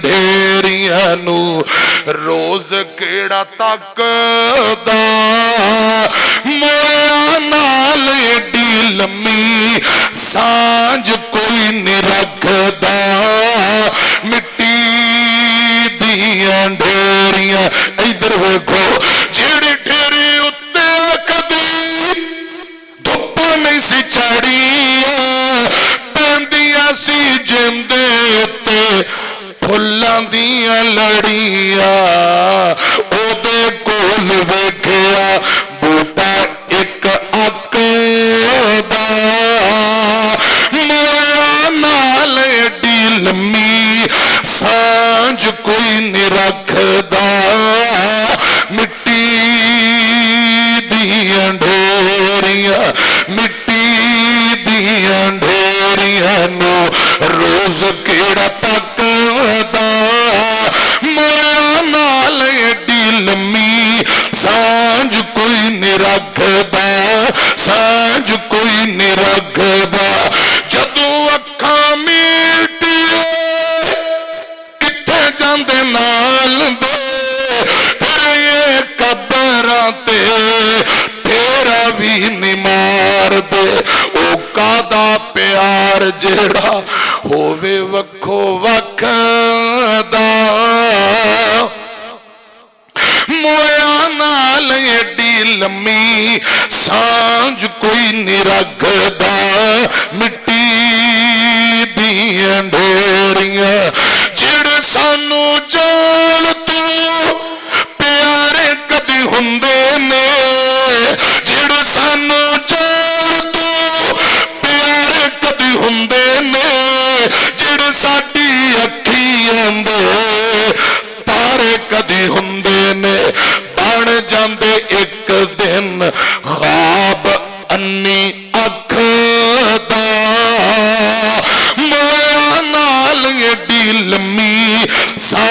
ढेरियां नू रोज केड़ा तकदा मोया नाल एडी लम्मी सांझ कोई नहीं रखदा मिट्टी दियां ढेरियां इधर वेखो जेड़े ढेरी उत्ते कदी धुप्प नहीं सी चाड़ियां पैंदियां सी जिंदे उत्ते फुल्लां दियां लड़ियां ओदे कोल वेखिया बूटा एक अकदा मोया नाल एडी लम्मी सांझ कोई नहीं रखदा मिट्टी दियां ढेरियां मिट्टी दियां ढेरियां नू रोज केड़ा तकदा मोया नाल एडी लम्मी सांझ कोई नहीं रखदा सांझ कोई नहीं रखदा जदों अखां मीटिए किथे जांदे नाल दे फिर ये कबरां ते तेरा भी नहीं मार दे ओ कादा प्यार जेड़ा होवे वखो वखदा मोया नाल एडी लम्मी सांझ कोई नहीं रखदा मिट्टी दियां ढेरियां जेड़े सानू जान तो प्यारे कदी हुंदे ने जेड़े सानू जान तो प्यारे कदी हुंदे ने जेड़े साडी अखियां दे तारे कदी हुंदे ने बन जांदे एक दिन ख्वाब अन्नी अख दा मोया नाल एडी लम्मी सा